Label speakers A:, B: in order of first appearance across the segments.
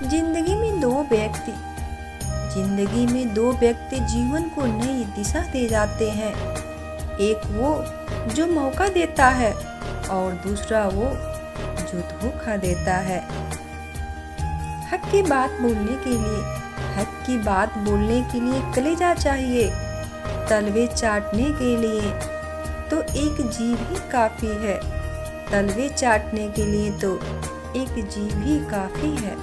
A: जिंदगी में दो व्यक्ति जिंदगी में दो व्यक्ति जीवन को नई दिशा दे जाते हैं। एक वो जो मौका देता है और दूसरा वो जो धोखा देता है। हक की बात बोलने के लिए कलेजा चाहिए, तलवे चाटने के लिए तो एक जीभ ही काफी है। तलवे चाटने के लिए तो एक जीभ ही काफी है।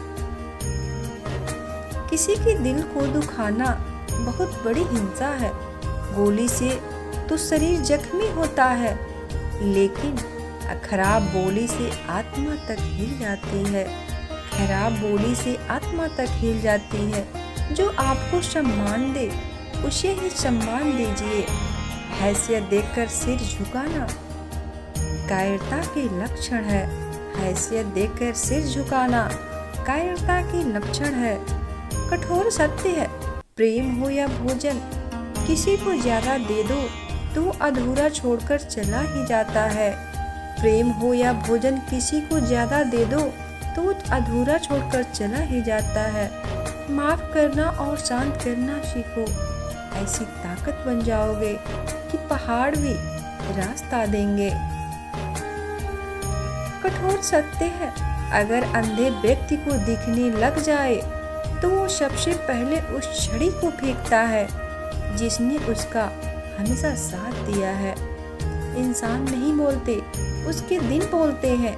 A: किसी के दिल को दुखाना बहुत बड़ी हिंसा है। गोली से तो शरीर जख्मी होता है, लेकिन खराब बोली से आत्मा तक हिल जाती है। खराब बोली से आत्मा तक हिल जाती है। जो आपको सम्मान दे उसे ही सम्मान दीजिए। हैसियत देखकर सिर झुकाना कायरता के लक्षण है। हैसियत देखकर सिर झुकाना कायरता के लक्षण है। कठोर सत्य है, प्रेम हो या भोजन, किसी को ज्यादा दे दो तो अधूरा छोड़कर चला ही जाता है। प्रेम हो या भोजन, किसी को ज्यादा दे दो तो अधूरा छोड़कर चला ही जाता है। माफ करना और शांत करना सीखो, ऐसी ताकत बन जाओगे कि पहाड़ भी रास्ता देंगे। कठोर सत्य है, अगर अंधे व्यक्ति को दिखने लग जाए तो वो सबसे पहले उस छड़ी को फेंकता है जिसने उसका हमेशा साथ दिया है। इंसान नहीं बोलते, उसके दिन बोलते हैं।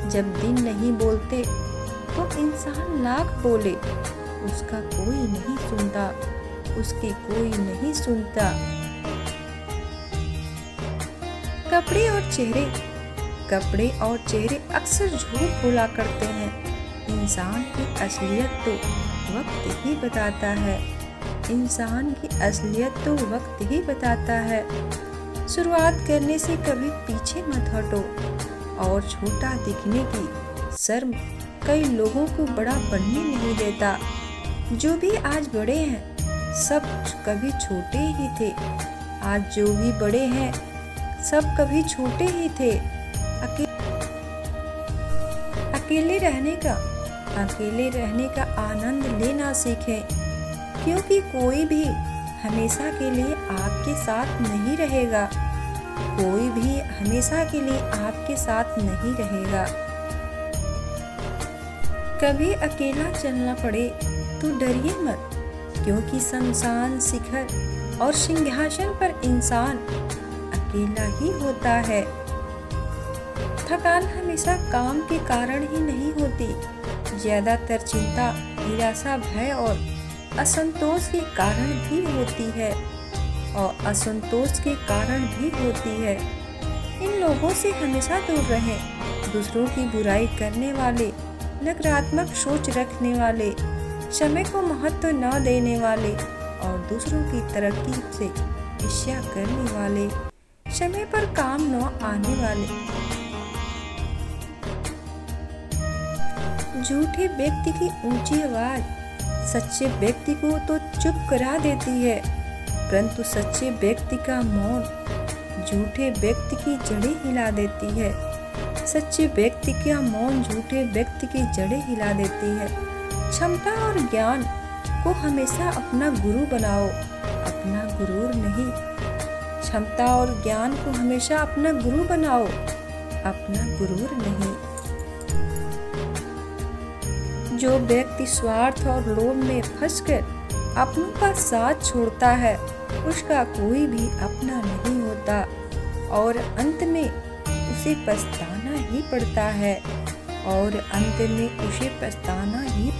A: जब दिन नहीं बोलते तो इंसान लाख बोले, उसका कोई नहीं सुनता, उसकी कोई नहीं सुनता। कपड़े और चेहरे अक्सर झूठ बोला करते हैं। इंसान की असलियत तो वक्त ही बताता है। इंसान की असलियत तो वक्त ही बताता है। शुरुआत करने से कभी पीछे मत हटो, और छोटा दिखने की शर्म कई लोगों को बड़ा बनने नहीं देता। जो भी आज बड़े हैं सब कभी छोटे ही थे। आज जो भी बड़े हैं सब कभी छोटे ही थे। अकेले रहने का आनंद लेना सीखें, क्योंकि कोई भी हमेशा के लिए आपके साथ नहीं रहेगा। कोई भी हमेशा के लिए आपके साथ नहीं रहेगा। कभी अकेला चलना पड़े तो डरिए मत, क्योंकि शमशान शिखर और सिंहासन पर इंसान अकेला ही होता है। थकान हमेशा काम के कारण ही नहीं होती। ज्यादातर चिंता, निराशा, भय और असंतोष के कारण भी होती है इन लोगों से हमेशा दूर रहें। दूसरों की बुराई करने वाले, नकारात्मक सोच रखने वाले, समय को महत्व न देने वाले और दूसरों की तरक्की से ईर्ष्या करने वाले, समय पर काम न आने वाले। झूठे व्यक्ति की ऊंची आवाज सच्चे व्यक्ति को तो चुप करा देती है, परंतु सच्चे व्यक्ति का मौन झूठे व्यक्ति की जड़ें हिला देती है। सच्चे व्यक्ति का मौन झूठे व्यक्ति की जड़ें हिला देती है। क्षमता और ज्ञान को हमेशा अपना गुरु बनाओ, अपना गुरूर नहीं। क्षमता और ज्ञान को हमेशा अपना गुरु बनाओ, अपना गुरूर नहीं। जो व्यक्ति स्वार्थ और लोभ में फंसकर अपनों का साथ छोड़ता है, उसका कोई भी अपना नहीं होता और अंत में उसे पछताना ही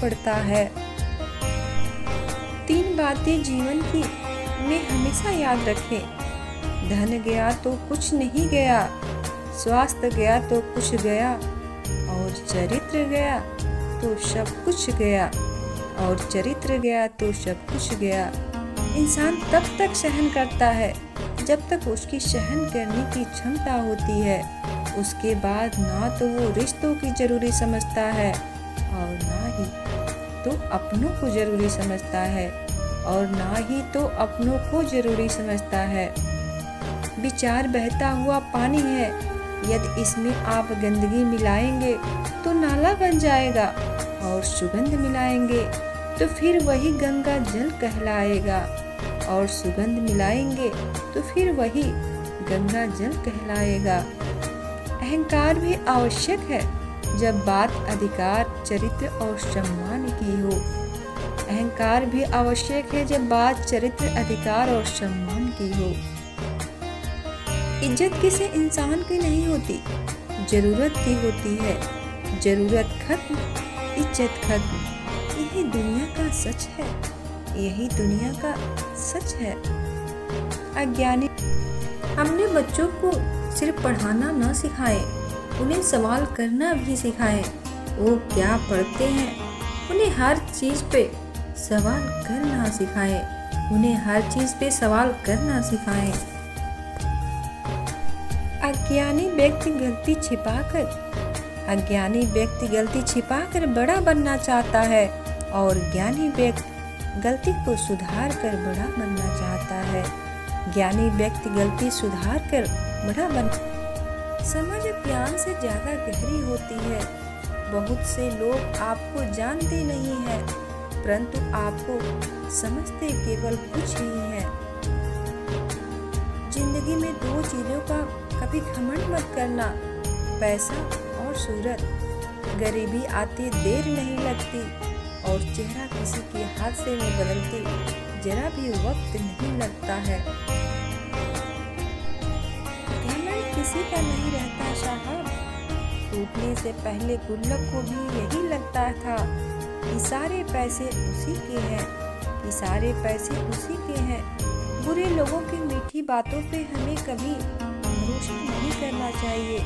A: पड़ता है। 3 बातें जीवन की में हमेशा याद रखें। धन गया तो कुछ नहीं गया, स्वास्थ्य गया तो कुछ गया, और चरित्र गया तो सब कुछ गया। इंसान तब तक सहन करता है जब तक उसकी सहन करने की क्षमता होती है। उसके बाद ना तो वो रिश्तों की जरूरी समझता है और ना ही तो अपनों को जरूरी समझता है। विचार बहता हुआ पानी है, यदि इसमें आप गंदगी मिलाएंगे तो नाला बन जाएगा और सुगंध मिलाएंगे तो फिर वही गंगा जल कहलाएगा, और सुगंध मिलाएंगे तो फिर वही गंगा जल कहलाएगा। अहंकार भी आवश्यक है जब बात अधिकार, चरित्र और सम्मान की हो। अहंकार भी आवश्यक है जब बात चरित्र, अधिकार और सम्मान की हो। इज्जत किसी इंसान की नहीं होती, जरूरत की होती है। जरूरत खत्म, इज्जत खत्म। यही दुनिया का सच है, यही दुनिया का सच है। अज्ञानी हमने बच्चों को सिर्फ पढ़ाना न सिखाए, उन्हें सवाल करना भी सिखाएं। वो क्या पढ़ते हैं उन्हें हर चीज़ पे सवाल करना सिखाएं, उन्हें हर चीज़ पे सवाल करना सिखाएं। अज्ञानी व्यक्ति गलती छिपाकर बड़ा बनना चाहता है, और ज्ञानी व्यक्ति गलती को सुधार कर बड़ा बनना चाहता है। ज्ञानी व्यक्ति गलती सुधार कर बड़ा बन। समझ ज्ञान से ज़्यादा गहरी होती है। बहुत से लोग आपको जानते नहीं हैं, परंतु आपको समझते केवल कुछ ही हैं। जिंदगी में दो चीज़ों का कभी घमंड मत करना, पैसा और शोहरत। गरीबी आती देर नहीं लगती, और चेहरा किसी के हादसे में बदलते जरा भी वक्त नहीं लगता है। घमंड किसी का नहीं रहता साहब। टूटने से पहले गुल्लक को भी यही लगता था कि सारे पैसे उसी के हैं, कि सारे पैसे उसी के हैं। बुरे लोगों की मीठी बातों पे हमें कभी भरोसा नहीं करना चाहिए,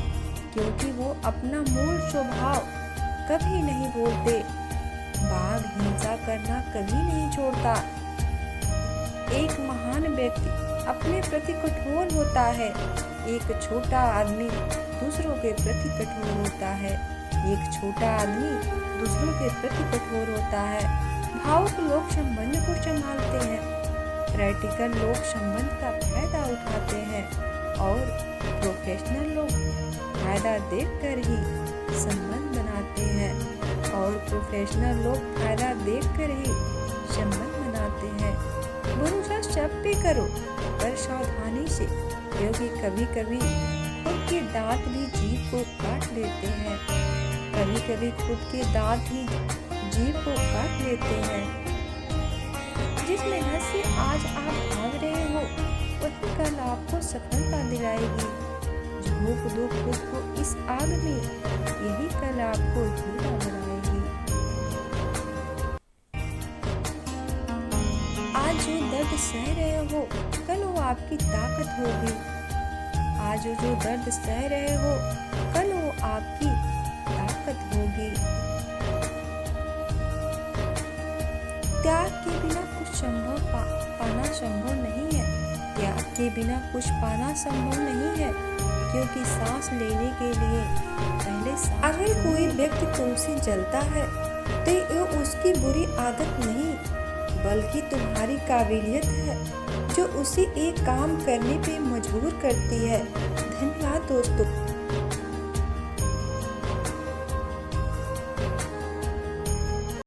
A: क्योंकि वो अपना मूल स्वभाव कभी नहीं बोलते। बाघ हिंसा करना कभी नहीं छोड़ता। एक महान व्यक्ति अपने प्रति कठोर होता है, एक छोटा आदमी दूसरों के प्रति कठोर होता है। एक छोटा आदमी दूसरों के प्रति कठोर होता है। भावुक लोग संबंध को संभालते हैं, प्रैक्टिकल लोग संबंध का फायदा उठाते हैं, और प्रोफेशनल लोग फायदा देखकर ही संबंध बनाते हैं, और प्रोफेशनल लोग फायदा देखकर ही संबंध बनाते हैं। भरोसा सब पे करो, पर सावधानी से, क्योंकि कभी कभी खुद के दांत भी जीभ को काट लेते हैं। कभी कभी खुद के दांत ही जीभ को काट लेते हैं। जिस मेहनत से आज आप भाग रहे हो, वही कल आपको सफलता दिलाएगी। झोंक दो खुद को इस आग में, यही कल आपको हीरा बनाएगी। आज जो दर्द सह रहे हो, कल वो आपकी ताकत होगी। आज जो दर्द सह रहे हो, कल वो आपकी ताकत होगी। त्याग के बिना कुछ पाना संभव नहीं है। त्याग के बिना कुछ पाना संभव नहीं है, क्योंकि सांस लेने के लिए पहले अगर कोई व्यक्ति तुमसे जलता है तो ये उसकी बुरी आदत नहीं, बल्कि तुम्हारी काबिलियत है जो उसे एक काम करने पे मजबूर करती है। धन्यवाद दोस्तों।